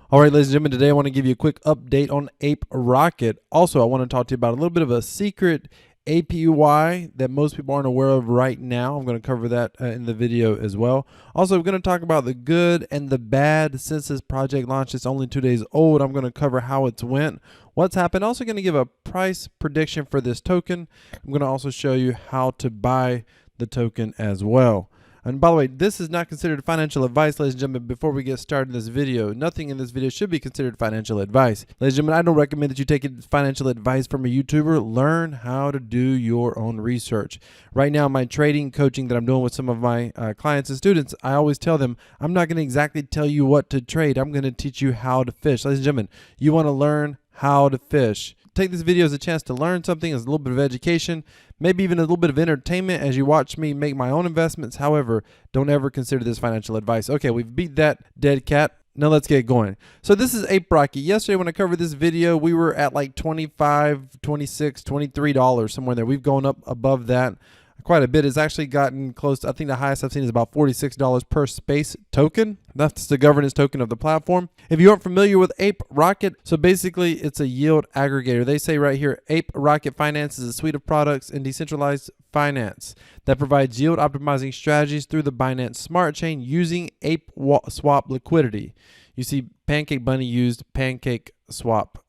All right, ladies and gentlemen, today I want to give you a quick update on Aperocket. Also, I want to talk to you about a little bit of a secret APY that most people aren't aware of right now. I'm going to cover that in the video as well. Also, we're going to talk about the good and the bad since this project launched. It's only 2 days old. I'm going to cover how it's went, what's happened. Also going to give a price prediction for this token. I'm going to also show you how to buy the token as well. And by the way, this is not considered financial advice, ladies and gentlemen. Before we get started in this video, nothing in this video should be considered financial advice. Ladies and gentlemen, I don't recommend that you take financial advice from a YouTuber. Learn how to do your own research. Right now, my trading coaching that I'm doing with some of my clients and students, I always tell them, I'm not going to exactly tell you what to trade. I'm going to teach you how to fish. Ladies and gentlemen, you want to learn how to fish. Take this video as a chance to learn something, as a little bit of education, maybe even a little bit of entertainment as you watch me make my own investments. However, don't ever consider this financial advice. Okay, we've beat that dead cat. Now let's get going. So this is Aperocket. Yesterday when I covered this video, we were at like $25, $26, $23, somewhere there. We've gone up above that quite a bit. It's actually gotten close to, I think the highest I've seen is about $46 per space token. That's the governance token of the platform. If you aren't familiar with Aperocket, so basically it's a yield aggregator. They say right here, Aperocket Finance is a suite of products in decentralized finance that provides yield optimizing strategies through the Binance Smart Chain using ApeSwap liquidity. You see Pancake Bunny used Pancake Swap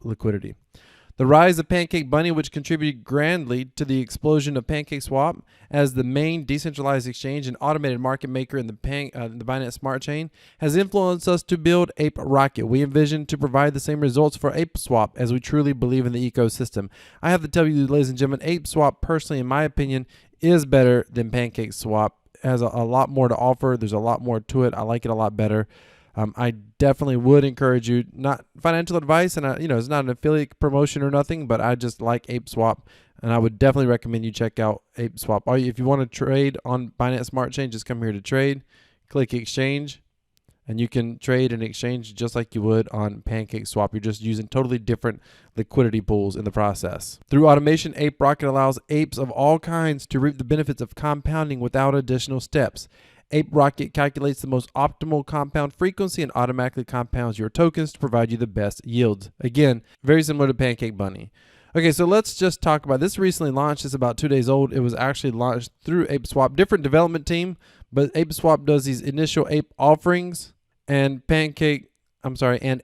liquidity. The rise of Pancake Bunny, which contributed grandly to the explosion of PancakeSwap as the main decentralized exchange and automated market maker in the Binance Smart Chain, has influenced us to build Aperocket. We envision to provide the same results for ApeSwap as we truly believe in the ecosystem. I have to tell you, ladies and gentlemen, ApeSwap, personally, in my opinion, is better than PancakeSwap. It has a lot more to offer. There's a lot more to it. I like it a lot better. I definitely would encourage you, not financial advice, and it's not an affiliate promotion or nothing, but I just like ApeSwap, and I would definitely recommend you check out ApeSwap. If you want to trade on Binance Smart Chain, just come here to trade, click exchange, and you can trade and exchange just like you would on PancakeSwap. You're just using totally different liquidity pools in the process. Through automation, Aperocket allows apes of all kinds to reap the benefits of compounding without additional steps. Aperocket calculates the most optimal compound frequency and automatically compounds your tokens to provide you the best yields. Again, very similar to Pancake Bunny. Okay, so let's just talk about this. Recently launched. It's about 2 days old. It was actually launched through ApeSwap, different development team, but ApeSwap does these initial ape offerings, and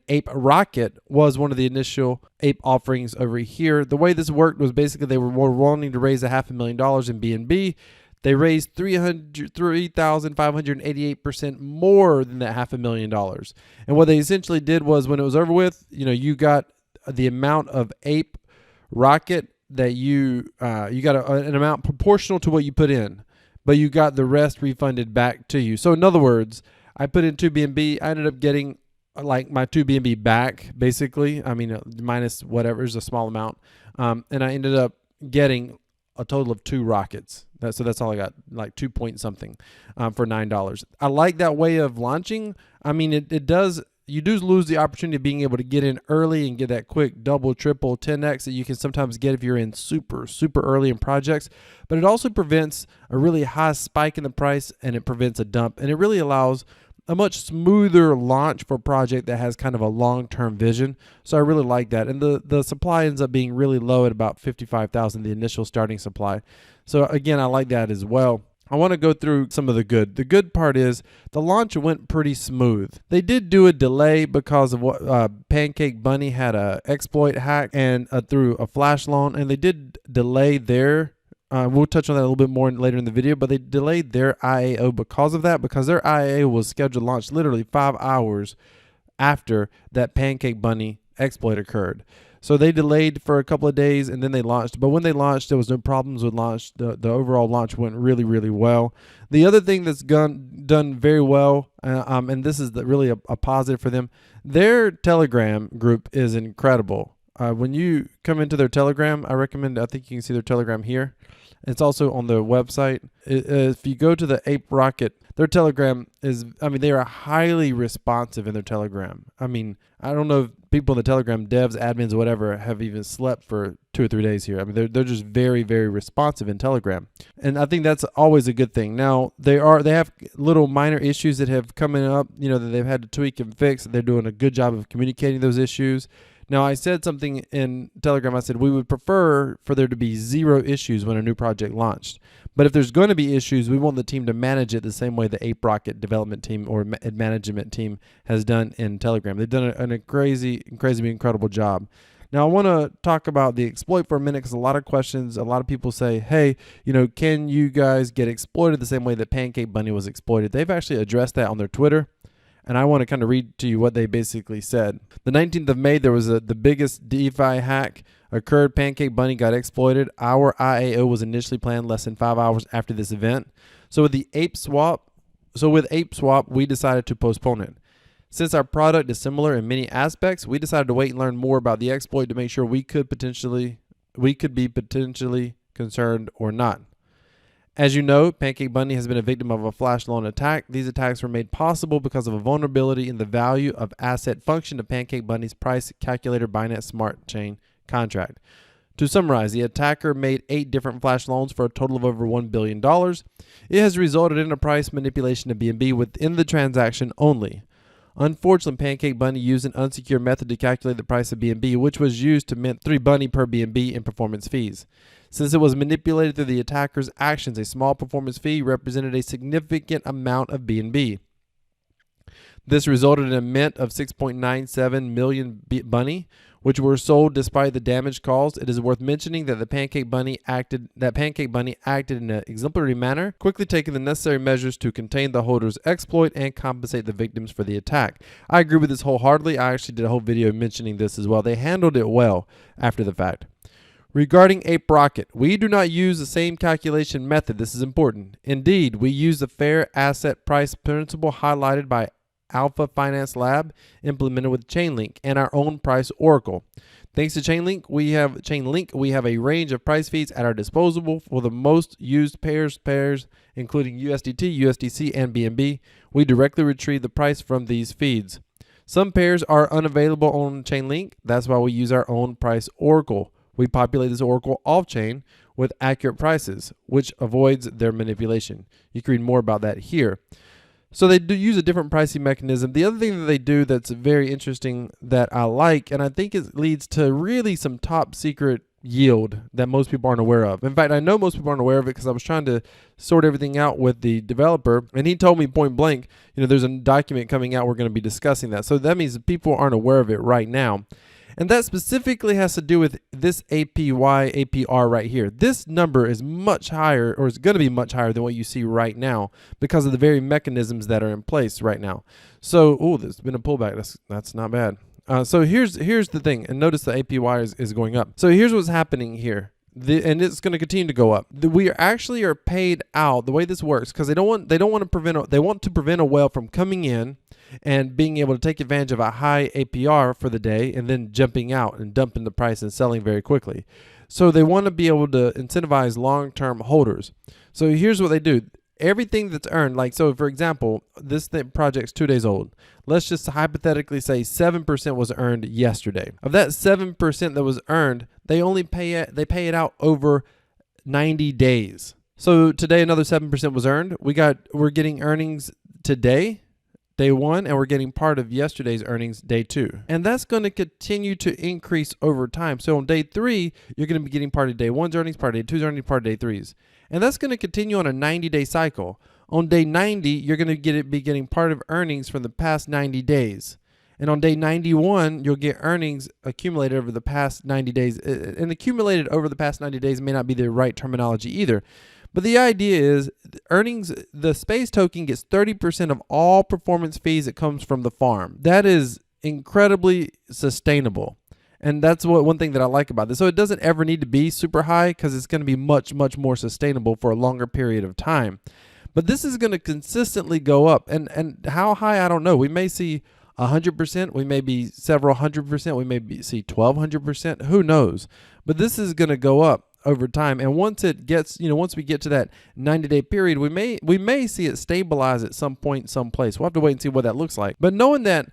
Aperocket was one of the initial ape offerings over here. The way this worked was basically they were wanting to raise $500,000 in BNB. They raised 3,588% more than that $500,000. And what they essentially did was, when it was over with, you got the amount of Aperocket that you got an amount proportional to what you put in, but you got the rest refunded back to you. So in other words, I put in 2 BNB. I ended up getting like my 2 BNB back, basically. I mean, minus whatever is a small amount. And I ended up getting a total of 2 rockets. So that's all I got, like 2 point something for $9. I like that way of launching. I mean, you do lose the opportunity of being able to get in early and get that quick double, triple, 10x that you can sometimes get if you're in super, super early in projects. But it also prevents a really high spike in the price, and it prevents a dump. And it really allows a much smoother launch for a project that has kind of a long-term vision. So I really like that. And the supply ends up being really low at about 55,000, the initial starting supply. So again, I like that as well. I want to go through some of the good. The good part is the launch went pretty smooth. They did do a delay because of what Pancake Bunny had a exploit hack and through a flash loan, and they did delay their we'll touch on that a little bit more later in the video, but they delayed their IAO because of that, because their IAO was scheduled to launch literally 5 hours after that Pancake Bunny exploit occurred. So they delayed for a couple of days, and then they launched. But when they launched, there was no problems with launch. The overall launch went really, really well. The other thing that's done very well, and this is really a positive for them, their Telegram group is incredible. When you come into their Telegram, I think you can see their Telegram here. It's also on their website. If you go to the Aperocket, their Telegram they are highly responsive in their Telegram. I don't know if people in the Telegram, devs, admins, whatever, have even slept for 2 or 3 days here. They're just very, very responsive in Telegram. And I think that's always a good thing. Now, they have little minor issues that have come up, that they've had to tweak and fix. They're doing a good job of communicating those issues. Now, I said something in Telegram. I said we would prefer for there to be 0 issues when a new project launched. But if there's going to be issues, we want the team to manage it the same way the Aperocket development team or management team has done in Telegram. They've done a crazy, incredible job. Now, I want to talk about the exploit for a minute because a lot of people say, hey, can you guys get exploited the same way that Pancake Bunny was exploited? They've actually addressed that on their Twitter. And I want to kind of read to you what they basically said. The 19th of May, there was the biggest DeFi hack occurred. Pancake Bunny got exploited. Our IAO was initially planned less than 5 hours after this event. So with Ape Swap, we decided to postpone it. Since our product is similar in many aspects, we decided to wait and learn more about the exploit to make sure we could be potentially concerned or not. As you know, Pancake Bunny has been a victim of a flash loan attack. These attacks were made possible because of a vulnerability in the value of asset function of Pancake Bunny's price calculator Binance Smart Chain contract. To summarize, the attacker made 8 different flash loans for a total of over $1 billion. It has resulted in a price manipulation of BNB within the transaction only. Unfortunately, Pancake Bunny used an unsecured method to calculate the price of BNB, which was used to mint 3 Bunny per BNB in performance fees. Since it was manipulated through the attacker's actions, a small performance fee represented a significant amount of BNB. This resulted in a mint of 6.97 million Bunny, which were sold despite the damage caused. It is worth mentioning that Pancake Bunny acted in an exemplary manner, quickly taking the necessary measures to contain the holder's exploit and compensate the victims for the attack. I agree with this wholeheartedly. I actually did a whole video mentioning this as well. They handled it well after the fact. Regarding Aperocket, we do not use the same calculation method. This is important. Indeed, we use the fair asset price principle highlighted by Alpha Finance Lab, implemented with Chainlink and our own price oracle. Thanks to Chainlink, we have a range of price feeds at our disposal for the most used pairs including USDT, USDC, and BNB. We directly retrieve the price from these feeds. Some pairs are unavailable on Chainlink. That's why we use our own price oracle. We populate this oracle off-chain with accurate prices, which avoids their manipulation. You can read more about that here. So they do use a different pricing mechanism. The other thing that they do that's very interesting that I like, and I think it leads to really some top secret yield that most people aren't aware of. In fact, I know most people aren't aware of it because I was trying to sort everything out with the developer, and he told me point blank, there's a document coming out, we're going to be discussing that. So that means people aren't aware of it right now. And that specifically has to do with this APR right here. This number is much higher, or is going to be much higher than what you see right now because of the very mechanisms that are in place right now. So, there's been a pullback. That's not bad. So here's the thing, and notice the APY is going up. So here's what's happening here. And it's going to continue to go up. We are paid out the way this works because they want to prevent a whale from coming in and being able to take advantage of a high APR for the day and then jumping out and dumping the price and selling very quickly. So they want to be able to incentivize long-term holders. So here's what they do. Everything that's earned, so for example, this project's 2 days old. Let's just hypothetically say 7% was earned yesterday. Of that 7% that was earned, they pay it out over 90 days. So today another 7% was earned. We're getting earnings today, day 1, and we're getting part of yesterday's earnings, day 2. And that's going to continue to increase over time. So on day 3, you're going to be getting part of day 1's earnings, part of day 2's earnings, part of day 3's. And that's going to continue on a 90-day cycle. On day 90, you're going to be getting part of earnings from the past 90 days. And on day 91, you'll get earnings accumulated over the past 90 days. And accumulated over the past 90 days may not be the right terminology either. But the idea is the space token gets 30% of all performance fees that comes from the farm. That is incredibly sustainable. And that's one thing that I like about this. So it doesn't ever need to be super high because it's going to be much, much more sustainable for a longer period of time. But this is going to consistently go up. And how high, I don't know. We may see 100%. We may be several 100%. We may see 1,200%. Who knows? But this is going to go up over time. And once it gets, once we get to that 90-day period, we may see it stabilize at some point, someplace. We'll have to wait and see what that looks like. But knowing that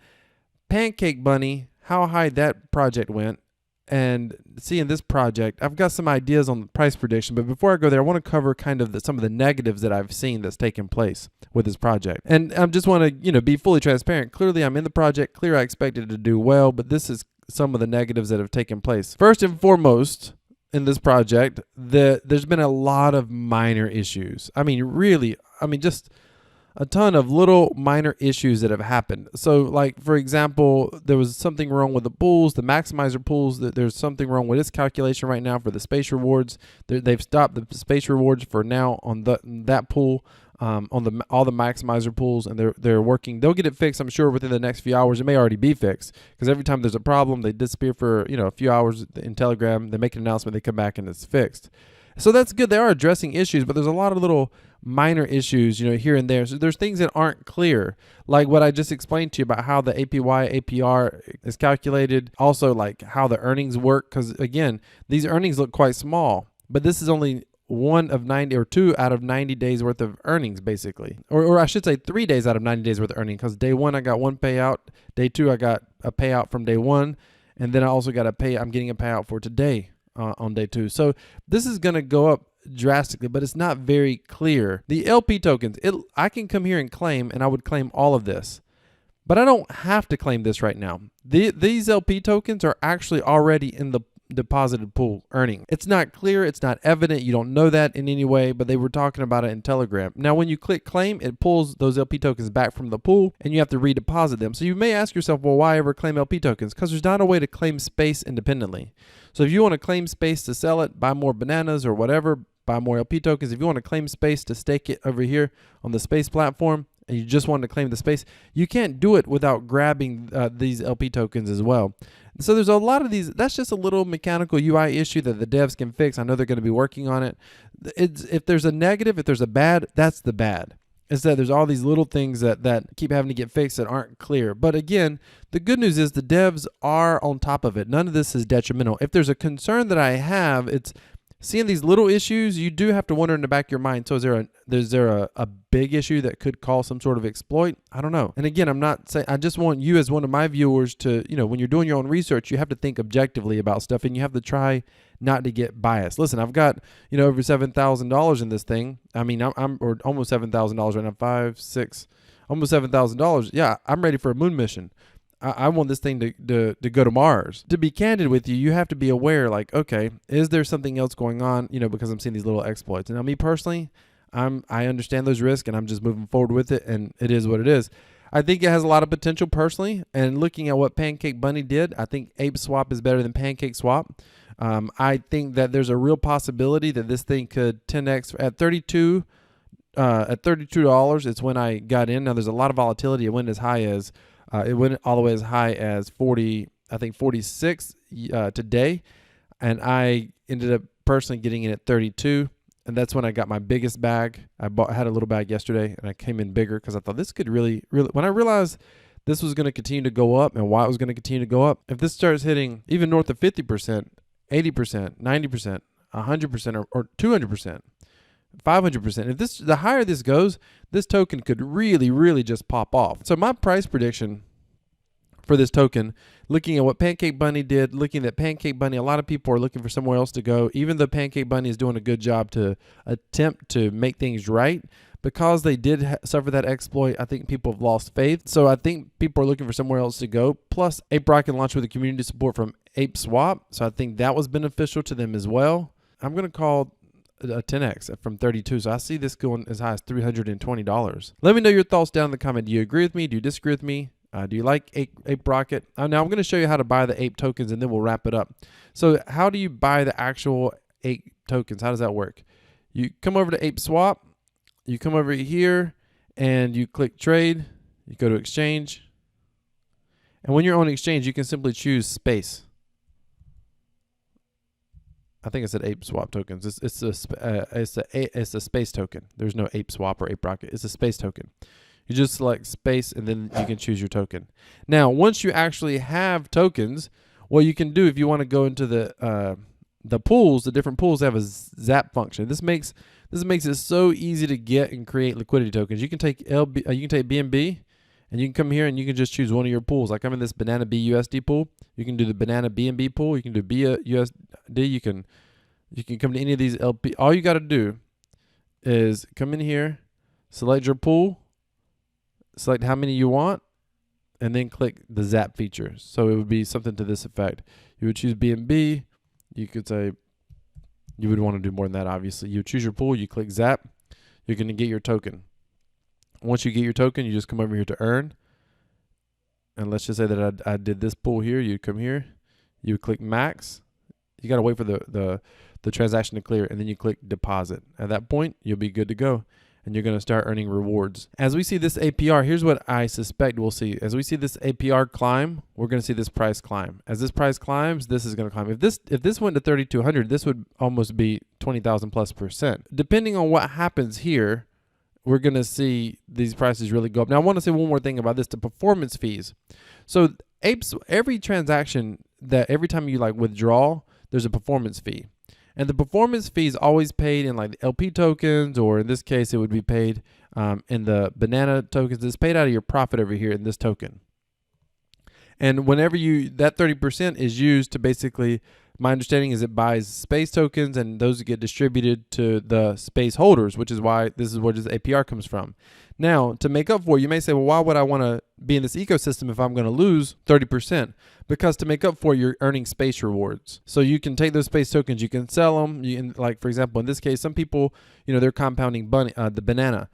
Pancake Bunny, how high that project went, and seeing this project, I've got some ideas on the price prediction. But before I go there, I want to cover kind of some of the negatives that I've seen that's taken place with this project. And I just want to, be fully transparent. Clearly, I'm in the project. Clear, I expected it to do well, but this is some of the negatives that have taken place. First and foremost, in this project, there's been a lot of minor issues. Just a ton of little minor issues that have happened. So, like, for example, there was something wrong with the pools, the maximizer pools. There's something wrong with its calculation right now for the space rewards. They've stopped the space rewards for now on that pool, on all the maximizer pools, and they're working. They'll get it fixed, I'm sure, within the next few hours. It may already be fixed, because every time there's a problem, they disappear for a few hours in Telegram. They make an announcement, they come back, and it's fixed. So that's good. They are addressing issues, but there's a lot of little minor issues, here and there. So there's things that aren't clear, like what I just explained to you about how the APY, APR is calculated. Also, like how the earnings work, because again, these earnings look quite small, but this is only 1 of 90 or 2 out of 90 days worth of earnings, basically. Or I should say 3 days out of 90 days worth of earnings, because day 1 I got 1 payout, day 2 I got a payout from day 1, and then I also got I'm getting a payout for today on day 2. So this is going to go up drastically, but it's not very clear. The LP tokens, I can come here and claim, and I would claim all of this, but I don't have to claim this right now. These LP tokens are actually already in the deposited pool earning. It's not clear, it's not evident, you don't know that in any way, but they were talking about it in Telegram. Now, when you click claim, it pulls those LP tokens back from the pool, and you have to redeposit them. So you may ask yourself, well, why ever claim LP tokens? Because there's not a way to claim space independently. So if you want to claim space to sell it, buy more bananas or whatever, buy more LP tokens. If you want to claim space to stake it over here on the space platform, and you just want to claim the space, you can't do it without grabbing these LP tokens as well. So there's a lot of these. That's just a little mechanical UI issue that the devs can fix. I know they're going to be working on it. If there's a negative, if there's a bad, that's the bad. Is that there's all these little things that keep having to get fixed that aren't clear. But again, the good news is the devs are on top of it. None of this is detrimental. If there's a concern that I have, it's seeing these little issues. You do have to wonder in the back of your mind, so is there a big issue that could cause some sort of exploit? I don't know. And again, I'm not saying, I just want you as one of my viewers to, when you're doing your own research, you have to think objectively about stuff, and you have to try not to get biased. Listen, I've got, over $7,000 in this thing. I mean, I'm or almost $7,000 right now, 5, 6, almost $7,000. Yeah, I'm ready for a moon mission. I want this thing to go to Mars. To be candid with you, you have to be aware, like, okay, is there something else going on, because I'm seeing these little exploits. And now me personally, I understand those risks, and I'm just moving forward with it, and it is what it is. I think it has a lot of potential personally, and looking at what Pancake Bunny did, I think Ape Swap is better than Pancake Swap. I think that there's a real possibility that this thing could 10x at $32. At $32, it's when I got in. Now there's a lot of volatility. It went as high as it went all the way as high as 40, I think 46 today, and I ended up personally getting in at 32, and that's when I got my biggest bag. I had a little bag yesterday, and I came in bigger because I thought this could really. When I realized this was going to continue to go up and why it was going to continue to go up, if this starts hitting even north of 50%, 80%, 90%, 100%, or 200%. 500%. If the higher this goes, this token could really just pop off. So my price prediction for this token, looking at what Pancake Bunny did, looking at Pancake Bunny, a lot of people are looking for somewhere else to go. Even though Pancake Bunny is doing a good job to attempt to make things right, because they did suffer that exploit, I think people have lost faith. So I think people are looking for somewhere else to go. Plus, Aperocket launched with the community support from Ape Swap, so I think that was beneficial to them as well. I'm going to call a 10x from 32, so I see this going as high as $320. Let me know your thoughts down in the comment. Do you agree with me? Do you disagree with me? Do you like Aperocket? Now I'm going to show you how to buy the Ape tokens, and then we'll wrap it up. So how do you buy the actual Ape tokens? How does that work? You come over to Ape Swap, you come over here, and you click trade. You go to exchange, and when you're on exchange, you can simply choose space. I think it said Ape Swap tokens. It's a space token. There's no Ape Swap or Aperocket. It's a space token. You just select space, and then you can choose your token. Now, once you actually have tokens, what you can do if you want to go into the pools, the different pools have a zap function. This makes it so easy to get and create liquidity tokens. You can take BNB, and you can come here and you can just choose one of your pools. Like I'm in this Banana BUSD pool. You can do the Banana BNB pool. You can do BUSD. You can come to any of these LP. All you got to do is come in here, select your pool, select how many you want, and then click the zap feature. So it would be something to this effect. You would choose BNB. You could say you would want to do more than that, obviously. You choose your pool, you click zap, you're going to get your token. Once you get your token, you just come over here to earn. And let's just say that I did this pool here. You come here, you click max. You got to wait for the transaction to clear, and then you click deposit. At that point, you'll be good to go, and you're going to start earning rewards. As we see this APR, here's what I suspect we'll see. As we see this APR climb, we're going to see this price climb. As this price climbs, this is going to climb. If this went to 3,200, this would almost be 20,000 plus %. Depending on what happens here, we're going to see these prices really go up. Now, I want to say one more thing about this, the performance fees. So Apes, every transaction that every time you like withdraw, there's a performance fee. And the performance fee is always paid in like the LP tokens, or in this case, it would be paid in the Banana tokens. It's paid out of your profit over here in this token. And whenever that 30% is used to basically, my understanding is it buys space tokens, and those get distributed to the space holders, which is why this is where this APR comes from. Now, to make up for it, you may say, well, why would I want to be in this ecosystem if I'm going to lose 30%? Because to make up for it, you're earning space rewards. So you can take those space tokens, you can sell them. You can, like, for example, in this case, some people, they're compounding the banana.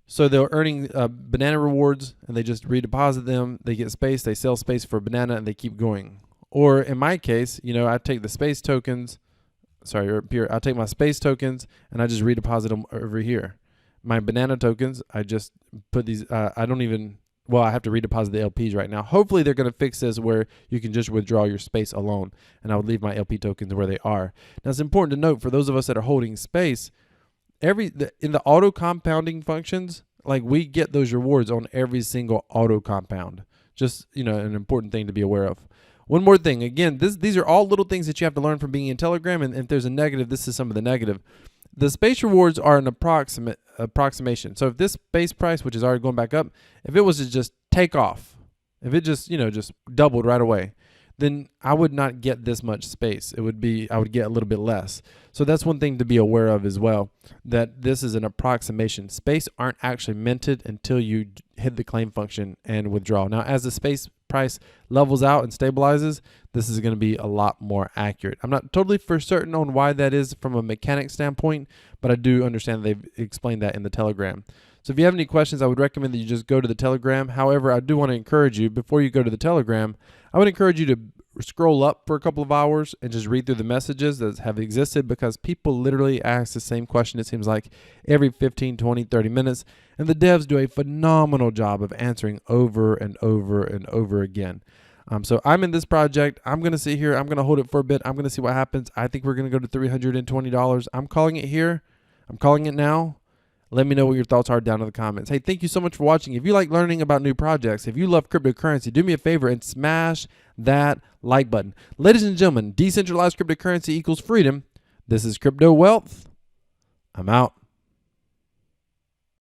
So they're earning banana rewards, and they just redeposit them. They get space, they sell space for banana, and they keep going. Or in my case, I take the space tokens. Sorry, here, I'll take my space tokens, and I just redeposit them over here. My banana tokens, I just put these, I have to redeposit the LPs right now. Hopefully they're going to fix this where you can just withdraw your space alone, and I would leave my LP tokens where they are. Now, it's important to note for those of us that are holding space, in the auto compounding functions, like we get those rewards on every single auto compound. Just, an important thing to be aware of. One more thing, again, these are all little things that you have to learn from being in Telegram, and if there's a negative, this is some of the negative. The space rewards are an approximation. So if this base price, which is already going back up, if it was to just take off, if it just, just doubled right away, then I would not get this much space. I would get a little bit less. So that's one thing to be aware of as well, that this is an approximation. Space aren't actually minted until you hit the claim function and withdraw. Now, as the space price levels out and stabilizes, this is going to be a lot more accurate. I'm not totally for certain on why that is from a mechanic standpoint, but I do understand they've explained that in the Telegram. So if you have any questions, I would recommend that you just go to the Telegram. However, I do want to encourage you, before you go to the Telegram, I would encourage you to scroll up for a couple of hours and just read through the messages that have existed, because people literally ask the same question, it seems like, every 15, 20, 30 minutes. And the devs do a phenomenal job of answering over and over and over again. So I'm in this project. I'm going to sit here. I'm going to hold it for a bit. I'm going to see what happens. I think we're going to go to $320. I'm calling it here. I'm calling it now. Let me know what your thoughts are down in the comments. Hey, thank you so much for watching. If you like learning about new projects, if you love cryptocurrency, do me a favor and smash that like button. Ladies and gentlemen, decentralized cryptocurrency equals freedom. This is Crypto Wealth. I'm out.